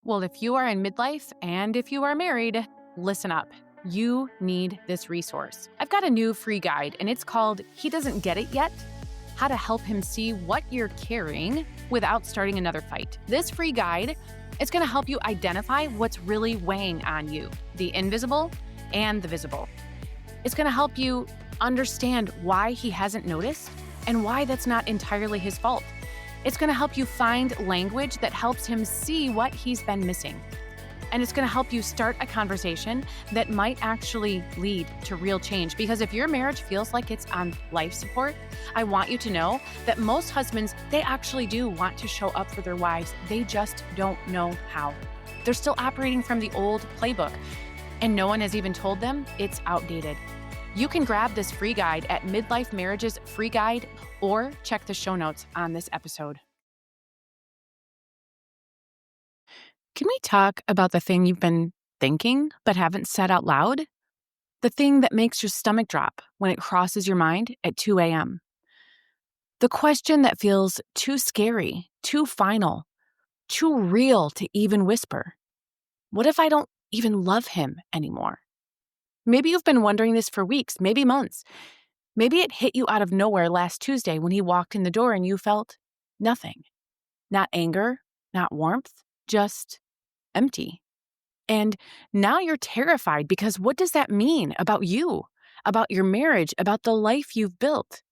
Well, if you are in midlife and if you are married, listen up. You need this resource. I've got a new free guide, and it's called He Doesn't Get It Yet: How to Help Him See What You're Carrying Without Starting Another Fight. This free guide is going to help you identify what's really weighing on you, the invisible and the visible. It's going to help you understand why he hasn't noticed and why that's not entirely his fault. It's going to help you find language that helps him see what he's been missing. And it's going to help you start a conversation that might actually lead to real change. Because if your marriage feels like it's on life support, I want you to know that most husbands, they actually do want to show up for their wives. They just don't know how. They're still operating from the old playbook, and no one has even told them it's outdated. You can grab this free guide at Midlife Marriage's free guide, or check the show notes on this episode. Can we talk about the thing you've been thinking but haven't said out loud? The thing that makes your stomach drop when it crosses your mind at 2 a.m. The question that feels too scary, too final, too real to even whisper. What if I don't even love him anymore? Maybe you've been wondering this for weeks, maybe months. Maybe it hit you out of nowhere last Tuesday when he walked in the door and you felt nothing. Not anger, not warmth, just empty. And now you're terrified because what does that mean about you, about your marriage, about the life you've built?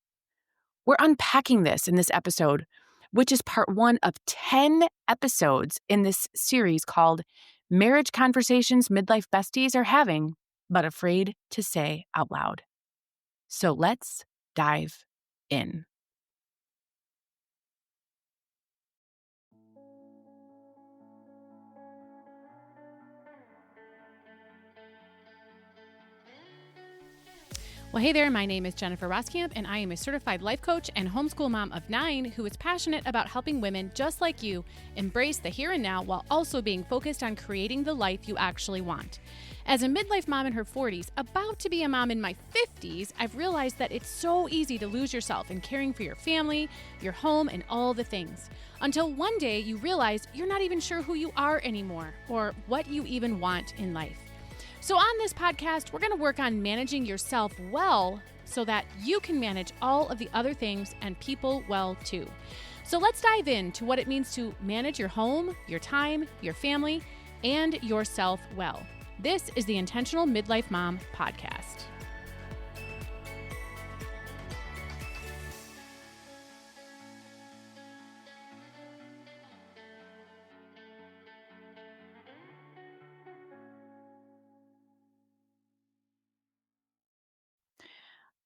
We're unpacking this in this episode, which is part 1 of 10 episodes in this series called Marriage Conversations Midlife Besties Are Having, but Afraid to Say Out Loud. So let's dive in. Well, hey there, my name is Jennifer Roskamp, and I am a certified life coach and homeschool mom of 9 who is passionate about helping women just like you embrace the here and now while also being focused on creating the life you actually want. As a midlife mom in her 40s, about to be a mom in my 50s, I've realized that it's so easy to lose yourself in caring for your family, your home, and all the things. Until one day you realize you're not even sure who you are anymore or what you even want in life. So on this podcast, we're going to work on managing yourself well so that you can manage all of the other things and people well too. So let's dive into what it means to manage your home, your time, your family, and yourself well. This is the Intentional Midlife Mom Podcast.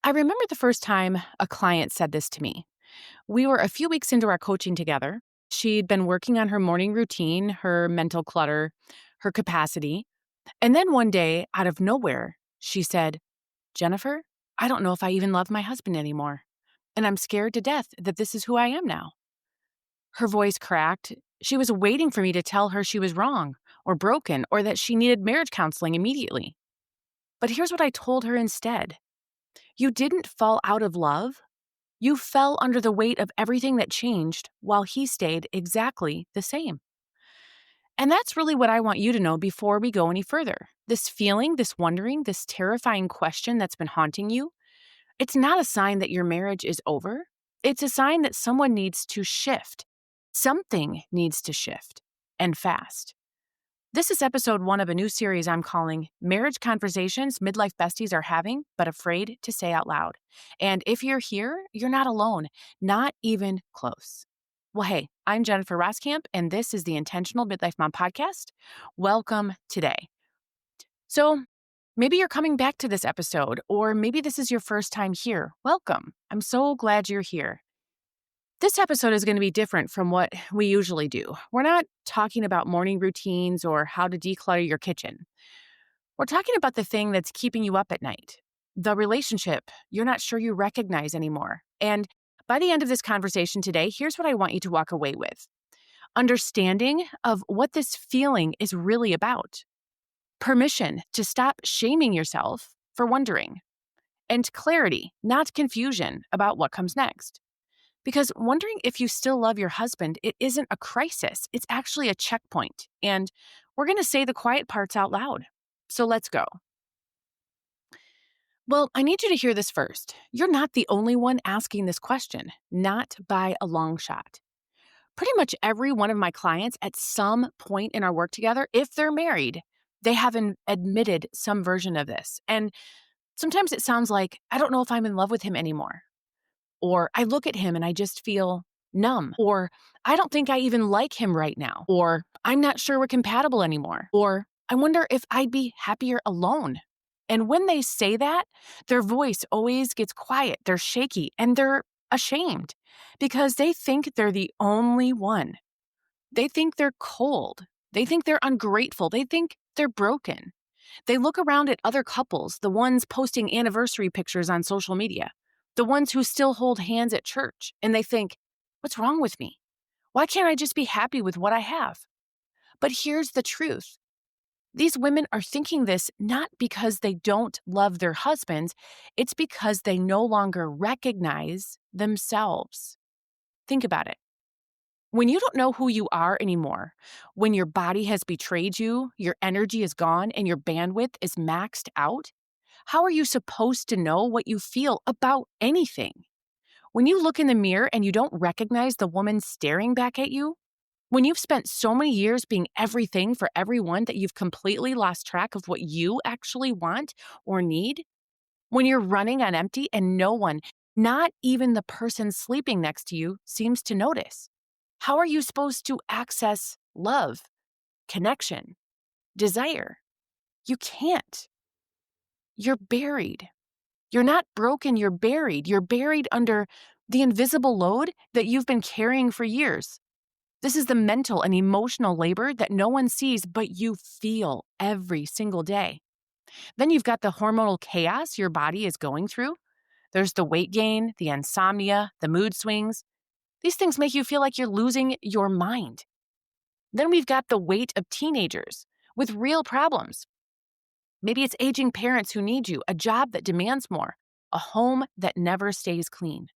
I remember the first time a client said this to me. We were a few weeks into our coaching together. She'd been working on her morning routine, her mental clutter, her capacity. And then one day, out of nowhere, she said, "Jennifer, I don't know if I even love my husband anymore. And I'm scared to death that this is who I am now." Her voice cracked. She was waiting for me to tell her she was wrong or broken or that she needed marriage counseling immediately. But here's what I told her instead. You didn't fall out of love. You fell under the weight of everything that changed while he stayed exactly the same. And that's really what I want you to know before we go any further. This feeling, this wondering, this terrifying question that's been haunting you, it's not a sign that your marriage is over. It's a sign that someone needs to shift. Something needs to shift, and fast. This is episode 1 of a new series I'm calling Marriage Conversations Midlife Besties Are Having, but Afraid to Say Out Loud. And if you're here, you're not alone, not even close. Well, hey, I'm Jennifer Roskamp, and this is the Intentional Midlife Mom Podcast. Welcome today. So maybe you're coming back to this episode, or maybe this is your first time here. Welcome. I'm so glad you're here. This episode is going to be different from what we usually do. We're not talking about morning routines or how to declutter your kitchen. We're talking about the thing that's keeping you up at night, the relationship you're not sure you recognize anymore. And by the end of this conversation today, here's what I want you to walk away with. Understanding of what this feeling is really about. Permission to stop shaming yourself for wondering. And clarity, not confusion, about what comes next. Because wondering if you still love your husband, it isn't a crisis. It's actually a checkpoint. And we're going to say the quiet parts out loud. So let's go. Well, I need you to hear this first. You're not the only one asking this question, not by a long shot. Pretty much every one of my clients at some point in our work together, if they're married, they have admitted some version of this. And sometimes it sounds like, I don't know if I'm in love with him anymore. Or I look at him and I just feel numb. Or I don't think I even like him right now. Or I'm not sure we're compatible anymore. Or I wonder if I'd be happier alone. And when they say that, their voice always gets quiet. They're shaky and they're ashamed because they think they're the only one. They think they're cold. They think they're ungrateful. They think they're broken. They look around at other couples, the ones posting anniversary pictures on social media, the ones who still hold hands at church, and they think, what's wrong with me? Why can't I just be happy with what I have? But here's the truth. These women are thinking this not because they don't love their husbands, it's because they no longer recognize themselves. Think about it. When you don't know who you are anymore, when your body has betrayed you, your energy is gone, and your bandwidth is maxed out, how are you supposed to know what you feel about anything? When you look in the mirror and you don't recognize the woman staring back at you, when you've spent so many years being everything for everyone that you've completely lost track of what you actually want or need, when you're running on empty and no one, not even the person sleeping next to you, seems to notice. How are you supposed to access love, connection, desire? You can't. You're buried. You're not broken, you're buried. You're buried under the invisible load that you've been carrying for years. This is the mental and emotional labor that no one sees, but you feel every single day. Then you've got the hormonal chaos your body is going through. There's the weight gain, the insomnia, the mood swings. These things make you feel like you're losing your mind. Then we've got the weight of teenagers with real problems. Maybe it's aging parents who need you, a job that demands more, a home that never stays clean.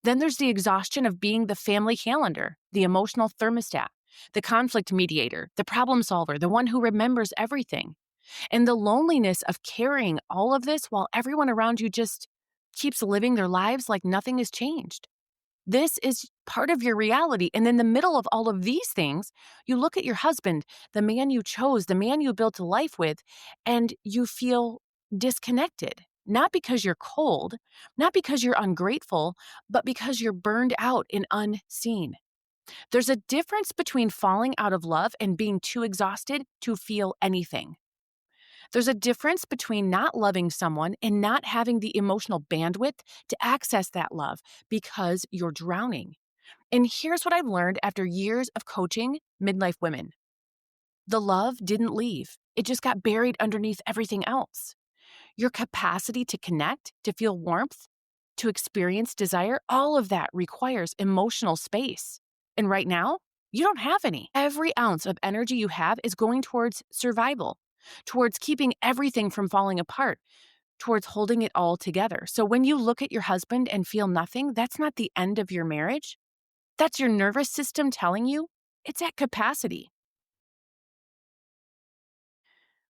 Then there's the exhaustion of being the family calendar, the emotional thermostat, the conflict mediator, the problem solver, the one who remembers everything, and the loneliness of carrying all of this while everyone around you just keeps living their lives like nothing has changed. This is part of your reality. And in the middle of all of these things, you look at your husband, the man you chose, the man you built a life with, and you feel disconnected. Not because you're cold, not because you're ungrateful, but because you're burned out and unseen. There's a difference between falling out of love and being too exhausted to feel anything. There's a difference between not loving someone and not having the emotional bandwidth to access that love because you're drowning. And here's what I've learned after years of coaching midlife women. The love didn't leave. It just got buried underneath everything else. Your capacity to connect, to feel warmth, to experience desire, all of that requires emotional space. And right now, you don't have any. Every ounce of energy you have is going towards survival, towards keeping everything from falling apart, towards holding it all together. So when you look at your husband and feel nothing, that's not the end of your marriage. That's your nervous system telling you it's at capacity.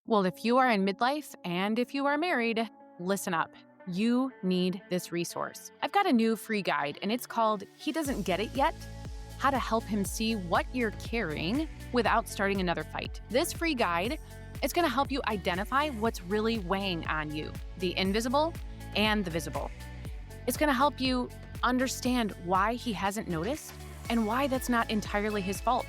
Well, if you are in midlife and if you are married, listen up. You need this resource. I've got a new free guide, and it's called He Doesn't Get It Yet: How to Help Him See What You're Carrying Without Starting Another Fight. This free guide is going to help you identify what's really weighing on you, the invisible and the visible. It's going to help you understand why he hasn't noticed and why that's not entirely his fault.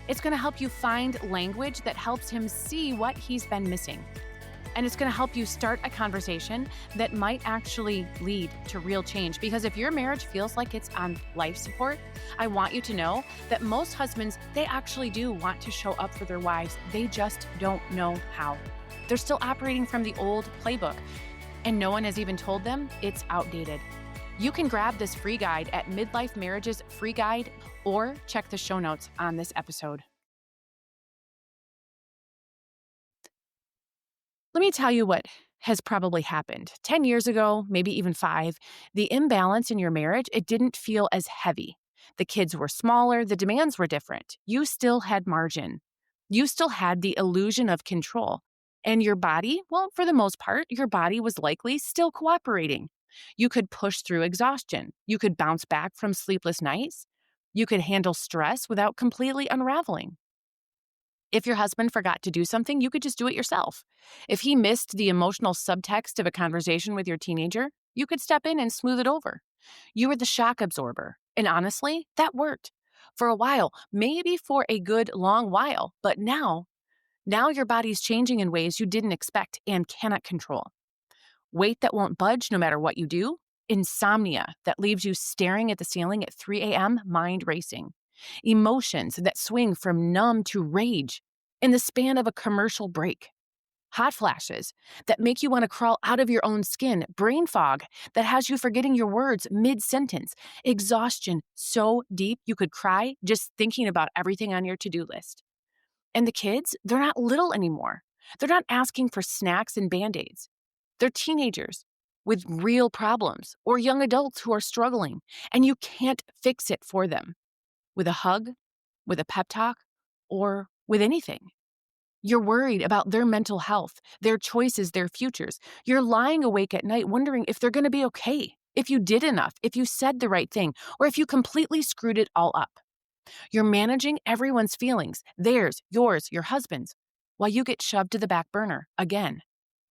It's going to help you find language that helps him see what he's been missing. And it's going to help you start a conversation that might actually lead to real change. Because if your marriage feels like it's on life support, I want you to know that most husbands, they actually do want to show up for their wives. They just don't know how. They're still operating from the old playbook, and no one has even told them it's outdated. You can grab this free guide at Midlife Marriages Free Guide or check the show notes on this episode. Let me tell you what has probably happened. 10 years ago, maybe even 5, the imbalance in your marriage, it didn't feel as heavy. The kids were smaller, the demands were different. You still had margin. You still had the illusion of control. And your body, well, for the most part, your body was likely still cooperating. You could push through exhaustion. You could bounce back from sleepless nights. You could handle stress without completely unraveling. If your husband forgot to do something, you could just do it yourself. If he missed the emotional subtext of a conversation with your teenager, you could step in and smooth it over. You were the shock absorber. And honestly, that worked. For a while, maybe for a good long while, but now your body's changing in ways you didn't expect and cannot control. Weight that won't budge no matter what you do. Insomnia that leaves you staring at the ceiling at 3 a.m., mind racing. Emotions that swing from numb to rage in the span of a commercial break. Hot flashes that make you want to crawl out of your own skin. Brain fog that has you forgetting your words mid-sentence. Exhaustion so deep you could cry just thinking about everything on your to-do list. And the kids, they're not little anymore. They're not asking for snacks and Band-Aids. They're teenagers with real problems or young adults who are struggling, and you can't fix it for them with a hug, with a pep talk, or with anything. You're worried about their mental health, their choices, their futures. You're lying awake at night wondering if they're going to be okay, if you did enough, if you said the right thing, or if you completely screwed it all up. You're managing everyone's feelings, theirs, yours, your husband's, while you get shoved to the back burner again.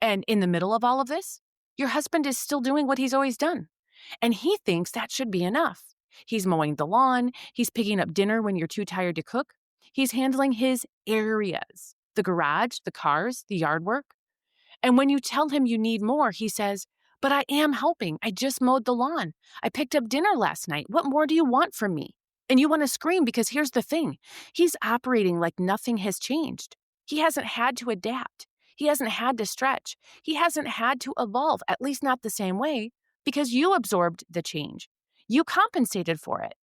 And in the middle of all of this, your husband is still doing what he's always done. And he thinks that should be enough. He's mowing the lawn. He's picking up dinner when you're too tired to cook. He's handling his areas, the garage, the cars, the yard work. And when you tell him you need more, he says, "But I am helping. I just mowed the lawn. I picked up dinner last night. What more do you want from me?" And you want to scream because here's the thing. He's operating like nothing has changed. He hasn't had to adapt. He hasn't had to stretch. He hasn't had to evolve, at least not the same way, because you absorbed the change. You compensated for it.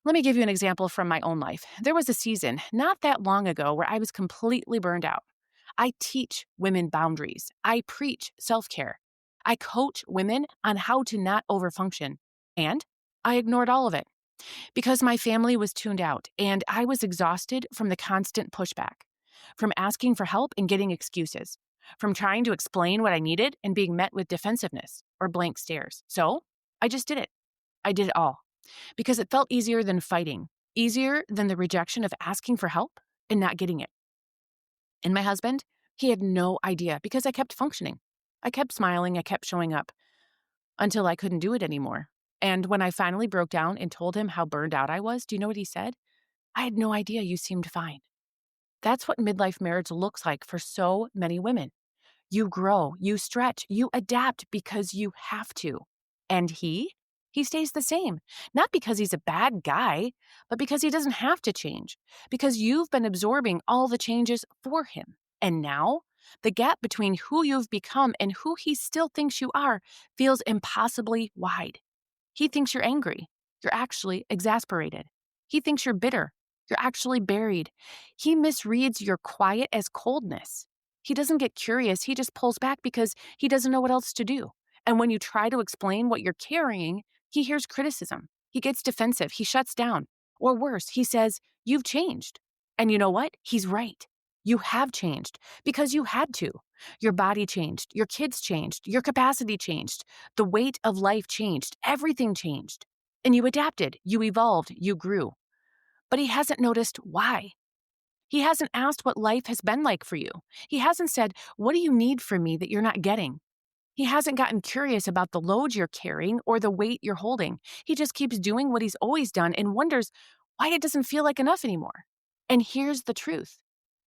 Let me give you an example from my own life. There was a season not that long ago where I was completely burned out. I teach women boundaries. I preach self-care. I coach women on how to not overfunction. And I ignored all of it because my family was tuned out and I was exhausted from the constant pushback, from asking for help and getting excuses, from trying to explain what I needed and being met with defensiveness or blank stares. So I just did it. I did it all because it felt easier than fighting, easier than the rejection of asking for help and not getting it. And my husband, he had no idea because I kept functioning. I kept smiling. I kept showing up until I couldn't do it anymore. And when I finally broke down and told him how burned out I was, do you know what he said? "I had no idea you seemed fine." That's what midlife marriage looks like for so many women. You grow, you stretch, you adapt because you have to. And he stays the same. Not because he's a bad guy, but because he doesn't have to change. Because you've been absorbing all the changes for him. And now, the gap between who you've become and who he still thinks you are feels impossibly wide. He thinks you're angry. You're actually exasperated. He thinks you're bitter. You're actually buried. He misreads your quiet as coldness. He doesn't get curious. He just pulls back because he doesn't know what else to do. And when you try to explain what you're carrying, he hears criticism. He gets defensive. He shuts down. Or worse, he says, "You've changed." And you know what? He's right. You have changed because you had to. Your body changed. Your kids changed. Your capacity changed. The weight of life changed. Everything changed. And you adapted. You evolved. You grew. But he hasn't noticed why. He hasn't asked what life has been like for you. He hasn't said, "What do you need from me that you're not getting?" He hasn't gotten curious about the load you're carrying or the weight you're holding. He just keeps doing what he's always done and wonders why it doesn't feel like enough anymore. And here's the truth.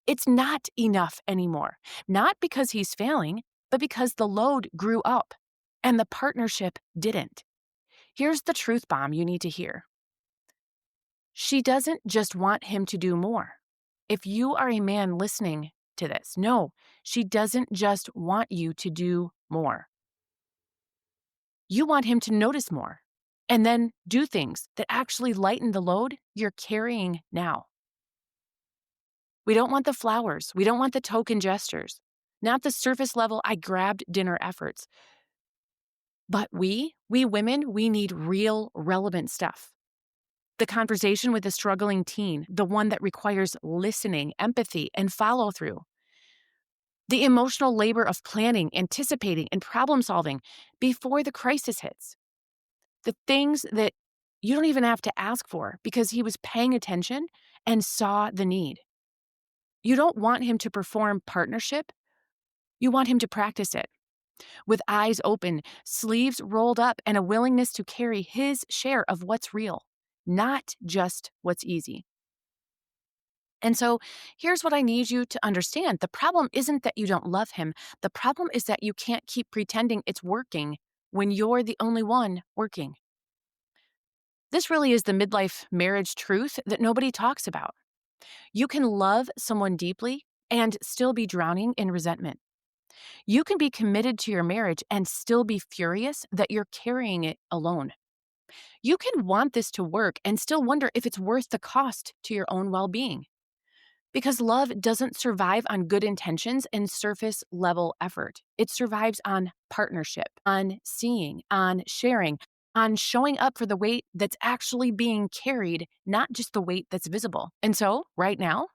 It's not enough anymore. Not because he's failing, but because the load grew up and the partnership didn't. Here's the truth bomb you need to hear. She doesn't just want him to do more. If you are a man listening to this, no, she doesn't just want you to do more. You want him to notice more and then do things that actually lighten the load you're carrying now. We don't want the flowers. We don't want the token gestures. not the surface level I grabbed dinner efforts. But we women, we need real, relevant stuff. The conversation with a struggling teen, the one that requires listening, empathy, and follow through. The emotional labor of planning, anticipating, and problem solving before the crisis hits. The things that you don't even have to ask for because he was paying attention and saw the need. You don't want him to perform partnership, you want him to practice it. With eyes open, sleeves rolled up, and a willingness to carry his share of what's real, not just what's easy. And so here's what I need you to understand. The problem isn't that you don't love him. The problem is that you can't keep pretending it's working when you're the only one working. This really is the midlife marriage truth that nobody talks about. You can love someone deeply and still be drowning in resentment. You can be committed to your marriage and still be furious that you're carrying it alone. You can want this to work and still wonder if it's worth the cost to your own well being. Because love doesn't survive on good intentions and surface level effort. It survives on partnership, on seeing, on sharing, on showing up for the weight that's actually being carried, not just the weight that's visible. And so, right now,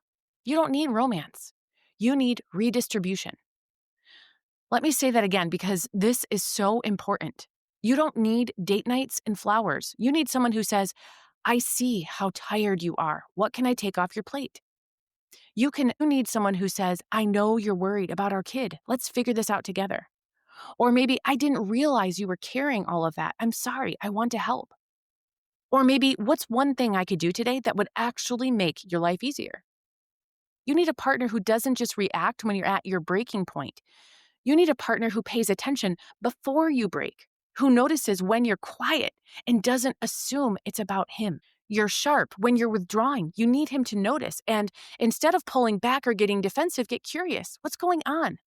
you don't need romance. You need redistribution. Let me say that again because this is so important. You don't need date nights and flowers. You need someone who says, I see how tired you are. What can I take off your plate? You need someone who says, I know you're worried about our kid. Let's figure this out together. Or maybe, I didn't realize you were carrying all of that. I'm sorry. I want to help. Or maybe, what's one thing I could do today that would actually make your life easier? You need a partner who doesn't just react when you're at your breaking point. You need a partner who pays attention before you break, who notices when you're quiet and doesn't assume it's about him. You're sharp when you're withdrawing. You need him to notice. And instead of pulling back or getting defensive, get curious. What's going on?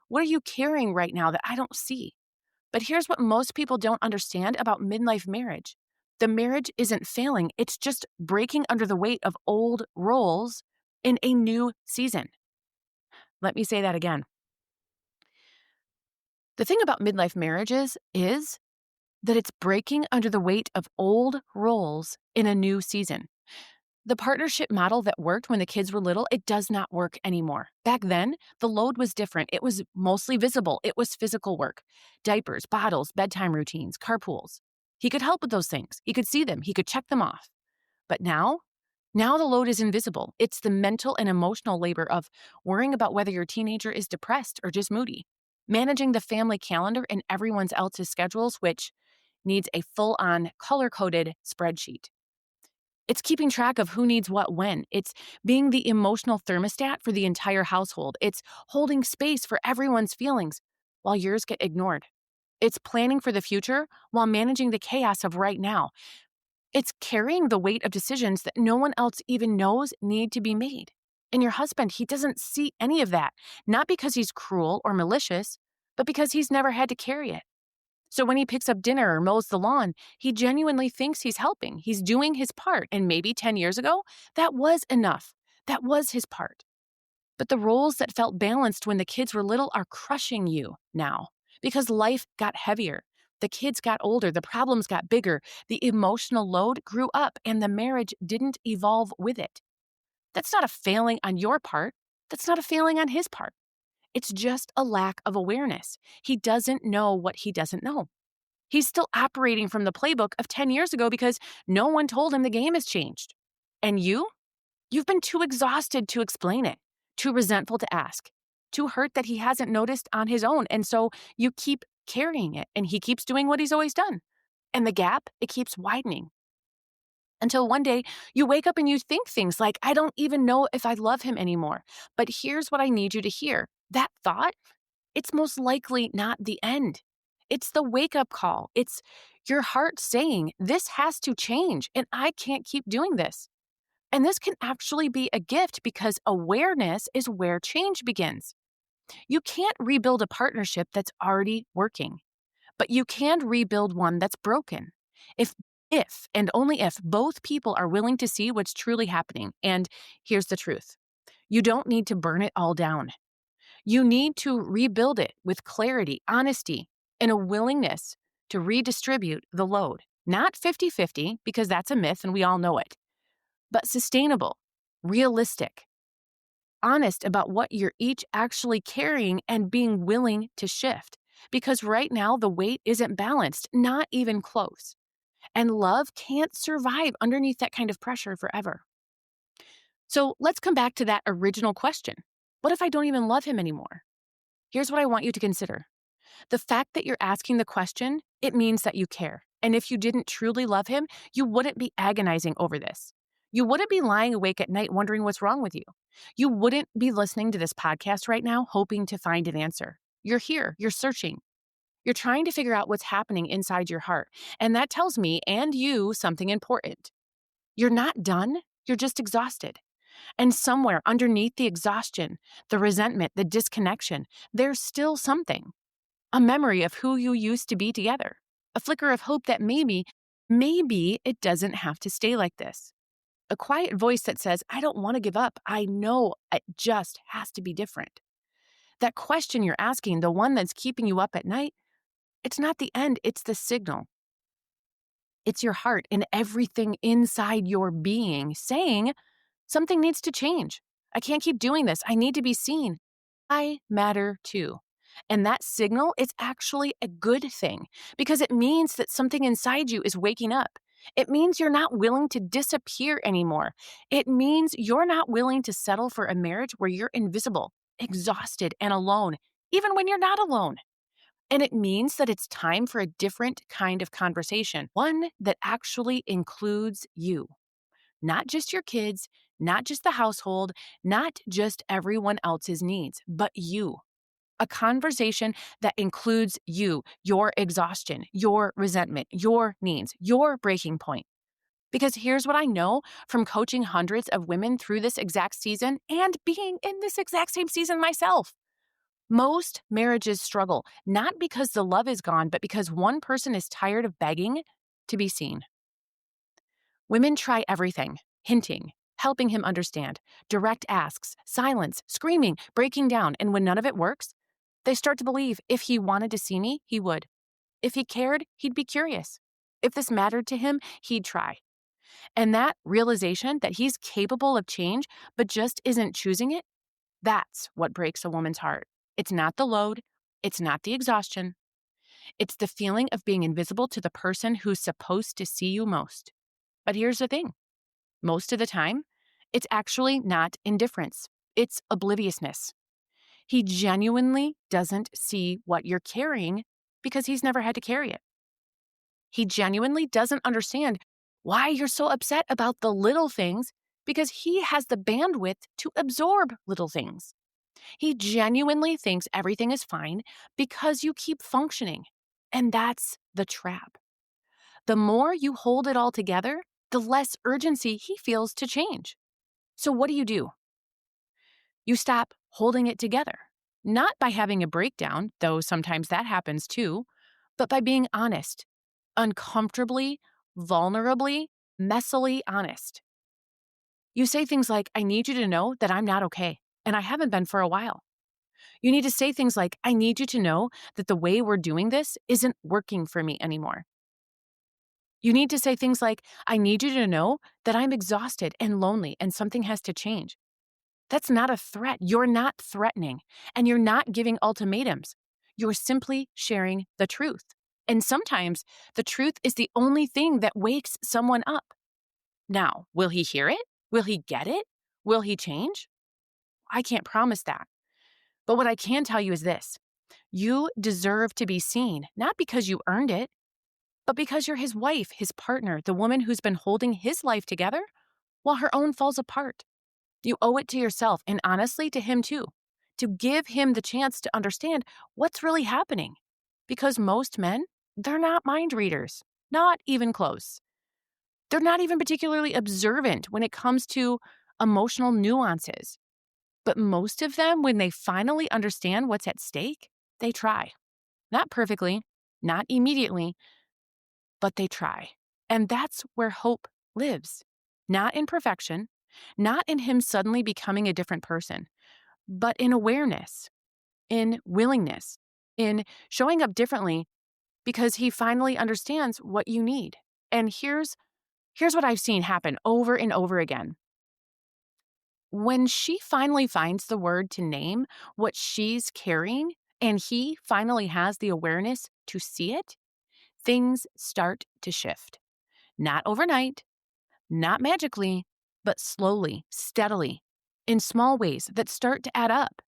What are you carrying right now that I don't see? But here's what most people don't understand about midlife marriage. The marriage isn't failing. It's just breaking under the weight of old roles in a new season. Let me say that again. The thing about midlife marriages is that it's breaking under the weight of old roles in a new season. The partnership model that worked when the kids were little, it does not work anymore. Back then, the load was different. It was mostly visible. It was physical work. Diapers, bottles, bedtime routines, carpools. He could help with those things. He could see them. He could check them off. But now the load is invisible. It's the mental and emotional labor of worrying about whether your teenager is depressed or just moody, managing the family calendar and everyone else's schedules, which needs a full-on color-coded spreadsheet. It's keeping track of who needs what when. It's being the emotional thermostat for the entire household. It's holding space for everyone's feelings while yours get ignored. It's planning for the future while managing the chaos of right now. It's carrying the weight of decisions that no one else even knows need to be made. And your husband, he doesn't see any of that, not because he's cruel or malicious, but because he's never had to carry it. So when he picks up dinner or mows the lawn, he genuinely thinks he's helping. He's doing his part. And maybe 10 years ago, that was enough. That was his part. But the roles that felt balanced when the kids were little are crushing you now because life got heavier. The kids got older. The problems got bigger. The emotional load grew up and the marriage didn't evolve with it. That's not a failing on your part. That's not a failing on his part. It's just a lack of awareness. He doesn't know what he doesn't know. He's still operating from the playbook of 10 years ago because no one told him the game has changed. And you've been too exhausted to explain it, too resentful to ask, too hurt that he hasn't noticed on his own. And so you keep carrying it and he keeps doing what he's always done. And the gap, it keeps widening. Until one day you wake up and you think things like, I don't even know if I love him anymore. But here's what I need you to hear. That thought, it's most likely not the end. It's the wake-up call. It's your heart saying, this has to change and I can't keep doing this. And this can actually be a gift because awareness is where change begins. You can't rebuild a partnership that's already working, but you can rebuild one that's broken. If and only if both people are willing to see what's truly happening. And here's the truth. You don't need to burn it all down. You need to rebuild it with clarity, honesty, and a willingness to redistribute the load. Not 50-50, because that's a myth and we all know it, but sustainable, realistic, honest about what you're each actually carrying and being willing to shift. Because right now, the weight isn't balanced, not even close. And love can't survive underneath that kind of pressure forever. So let's come back to that original question. What if I don't even love him anymore? Here's what I want you to consider. The fact that you're asking the question, it means that you care. And if you didn't truly love him, you wouldn't be agonizing over this. You wouldn't be lying awake at night wondering what's wrong with you. You wouldn't be listening to this podcast right now hoping to find an answer. You're here, you're searching. You're trying to figure out what's happening inside your heart. And that tells me and you something important. You're not done, you're just exhausted. And somewhere underneath the exhaustion, the resentment, the disconnection, there's still something. A memory of who you used to be together. A flicker of hope that maybe it doesn't have to stay like this. A quiet voice that says, I don't want to give up. I know it just has to be different. That question you're asking, the one that's keeping you up at night, it's not the end, it's the signal. It's your heart and everything inside your being saying, something needs to change. I can't keep doing this. I need to be seen. I matter too. And that signal is actually a good thing because it means that something inside you is waking up. It means you're not willing to disappear anymore. It means you're not willing to settle for a marriage where you're invisible, exhausted, and alone, even when you're not alone. And it means that it's time for a different kind of conversation, one that actually includes you. Not just your kids, not just the household, not just everyone else's needs, but you. A conversation that includes you, your exhaustion, your resentment, your needs, your breaking point. Because here's what I know from coaching hundreds of women through this exact season and being in this exact same season myself. Most marriages struggle, not because the love is gone, but because one person is tired of begging to be seen. Women try everything, hinting, helping him understand, direct asks, silence, screaming, breaking down, and when none of it works, they start to believe if he wanted to see me, he would. If he cared, he'd be curious. If this mattered to him, he'd try. And that realization that he's capable of change, but just isn't choosing it, that's what breaks a woman's heart. It's not the load. It's not the exhaustion. It's the feeling of being invisible to the person who's supposed to see you most. But here's the thing. Most of the time, it's actually not indifference. It's obliviousness. He genuinely doesn't see what you're carrying because he's never had to carry it. He genuinely doesn't understand why you're so upset about the little things because he has the bandwidth to absorb little things. He genuinely thinks everything is fine because you keep functioning. And that's the trap. The more you hold it all together, the less urgency he feels to change. So what do? You stop holding it together. Not by having a breakdown, though sometimes that happens too, but by being honest, uncomfortably, vulnerably, messily honest. You say things like, I need you to know that I'm not okay, and I haven't been for a while. You need to say things like, I need you to know that the way we're doing this isn't working for me anymore. You need to say things like, I need you to know that I'm exhausted and lonely and something has to change. That's not a threat. You're not threatening, and you're not giving ultimatums. You're simply sharing the truth. And sometimes the truth is the only thing that wakes someone up. Now, will he hear it? Will he get it? Will he change? I can't promise that. But what I can tell you is this. You deserve to be seen, not because you earned it, but because you're his wife, his partner, the woman who's been holding his life together while her own falls apart. You owe it to yourself and honestly to him too, to give him the chance to understand what's really happening. Because most men, they're not mind readers, not even close. They're not even particularly observant when it comes to emotional nuances. But most of them, when they finally understand what's at stake, they try. Not perfectly, not immediately, but they try. And that's where hope lives. Not in perfection, not in him suddenly becoming a different person, but in awareness. in willingness, in showing up differently because he finally understands what you need. And here's what I've seen happen over and over again. When she finally finds the word to name what she's carrying and he finally has the awareness to see it, things start to shift. Not overnight, not magically, but slowly, steadily, in small ways that start to add up.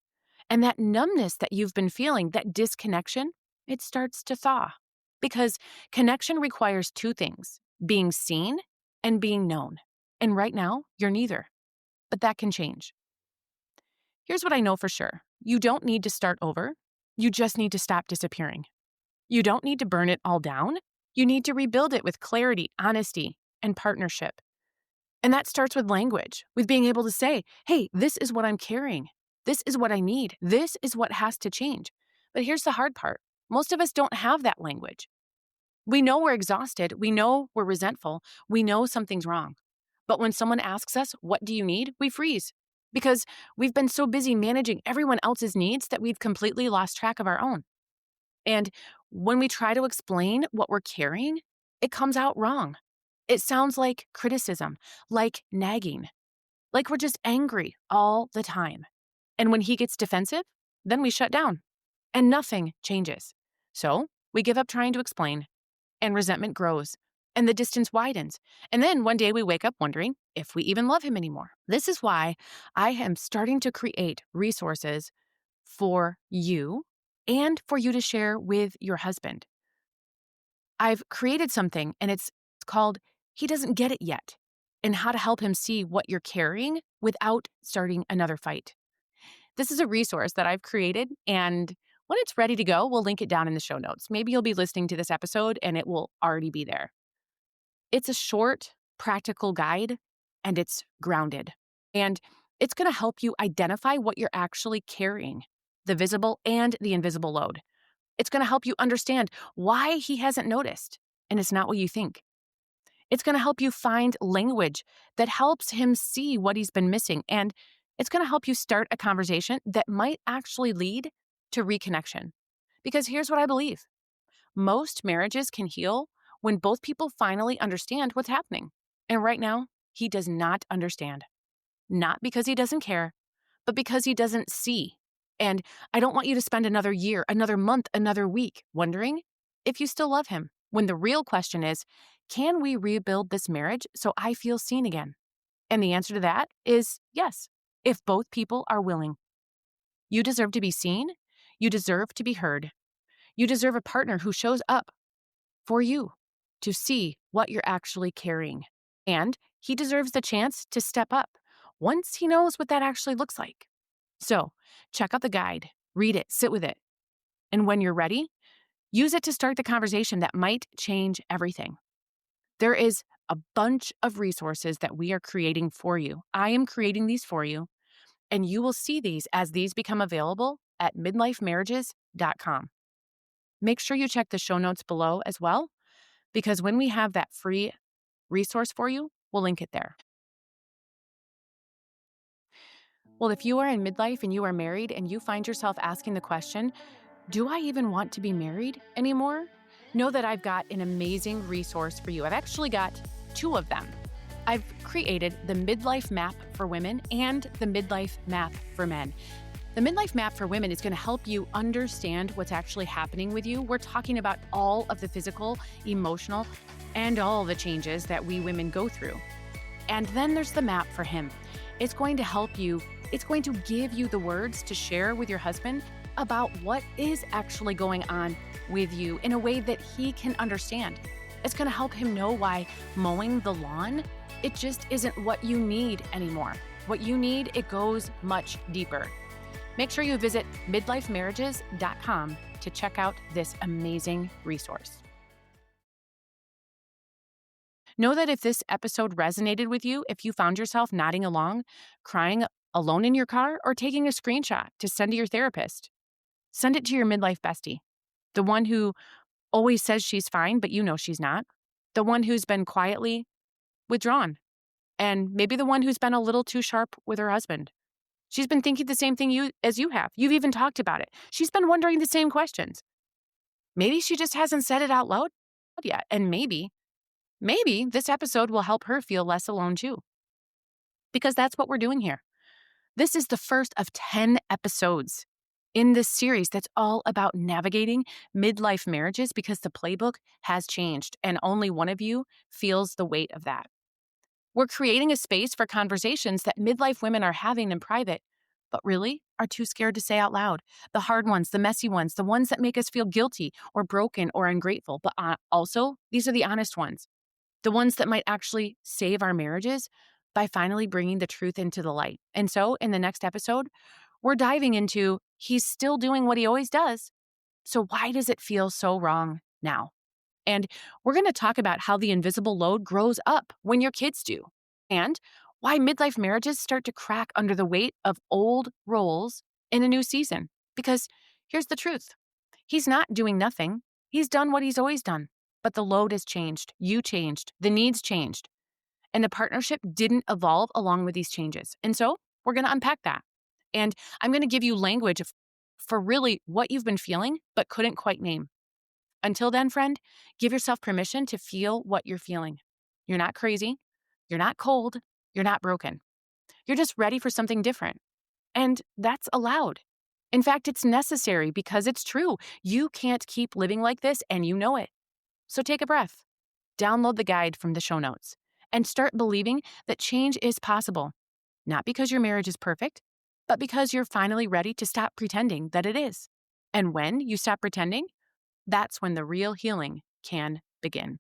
And that numbness that you've been feeling, that disconnection, it starts to thaw. Because connection requires two things: being seen and being known. And right now, you're neither. But that can change. Here's what I know for sure: you don't need to start over. You just need to stop disappearing. You don't need to burn it all down. You need to rebuild it with clarity, honesty, and partnership. And that starts with language, with being able to say, hey, this is what I'm carrying. This is what I need. This is what has to change. But here's the hard part. Most of us don't have that language. We know we're exhausted. We know we're resentful. We know something's wrong. But when someone asks us, what do you need? We freeze because we've been so busy managing everyone else's needs that we've completely lost track of our own. And when we try to explain what we're carrying, it comes out wrong. It sounds like criticism, like nagging, like we're just angry all the time. And when he gets defensive, then we shut down and nothing changes. So we give up trying to explain, and resentment grows and the distance widens. And then one day we wake up wondering if we even love him anymore. This is why I am starting to create resources for you and for you to share with your husband. I've created something and it's called He Doesn't Get It Yet, and how to help him see what you're carrying without starting another fight. This is a resource that I've created, and when it's ready to go, we'll link it down in the show notes. Maybe you'll be listening to this episode and it will already be there. It's a short, practical guide, and it's grounded. And it's going to help you identify what you're actually carrying, the visible and the invisible load. It's going to help you understand why he hasn't noticed, and it's not what you think. It's going to help you find language that helps him see what he's been missing, and it's going to help you start a conversation that might actually lead to reconnection. Because here's what I believe: most marriages can heal when both people finally understand what's happening. And right now, he does not understand. Not because he doesn't care, but because he doesn't see. And I don't want you to spend another year, another month, another week wondering if you still love him, when the real question is, can we rebuild this marriage so I feel seen again? And the answer to that is yes, if both people are willing. You deserve to be seen. You deserve to be heard. You deserve a partner who shows up for you to see what you're actually carrying. And he deserves the chance to step up once he knows what that actually looks like. So check out the guide, read it, sit with it. And when you're ready, use it to start the conversation that might change everything. There is a bunch of resources that we are creating for you. I am creating these for you, and you will see these as these become available at midlifemarriages.com. Make sure you check the show notes below as well, because when we have that free resource for you, we'll link it there. Well, if you are in midlife and you are married and you find yourself asking the question, do I even want to be married anymore? Know that I've got an amazing resource for you. I've actually got two of them. I've created the Midlife Map for women and the Midlife Map for men. The Midlife Map for women is going to help you understand what's actually happening with you. We're talking about all of the physical, emotional, and all the changes that we women go through. And then there's the map for him. It's going to help you. It's going to give you the words to share with your husband about what is actually going on with you in a way that he can understand. It's going to help him know why mowing the lawn, it just isn't what you need anymore. What you need, it goes much deeper. Make sure you visit midlifemarriages.com to check out this amazing resource. Know that if this episode resonated with you, if you found yourself nodding along, crying alone in your car, or taking a screenshot to send to your therapist, send it to your midlife bestie, the one who always says she's fine, but you know she's not, the one who's been quietly withdrawn, and maybe the one who's been a little too sharp with her husband. She's been thinking the same thing as you have. You've even talked about it. She's been wondering the same questions. Maybe she just hasn't said it out loud yet. And maybe this episode will help her feel less alone too. Because that's what we're doing here. This is the first of 10 episodes in this series that's all about navigating midlife marriages because the playbook has changed and only one of you feels the weight of that. We're creating a space for conversations that midlife women are having in private, but really are too scared to say out loud. The hard ones, the messy ones, the ones that make us feel guilty or broken or ungrateful, but also these are the honest ones. The ones that might actually save our marriages by finally bringing the truth into the light. And so in the next episode, we're diving into he's still doing what he always does. So why does it feel so wrong now? And we're going to talk about how the invisible load grows up when your kids do, and why midlife marriages start to crack under the weight of old roles in a new season. Because here's the truth. He's not doing nothing. He's done what he's always done. But the load has changed. You changed. The needs changed. And the partnership didn't evolve along with these changes. And so we're going to unpack that. And I'm going to give you language for really what you've been feeling, but couldn't quite name. Until then, friend, give yourself permission to feel what you're feeling. You're not crazy. You're not cold. You're not broken. You're just ready for something different. And that's allowed. In fact, it's necessary because it's true. You can't keep living like this and you know it. So take a breath. Download the guide from the show notes and start believing that change is possible. Not because your marriage is perfect, but because you're finally ready to stop pretending that it is. And when you stop pretending, that's when the real healing can begin.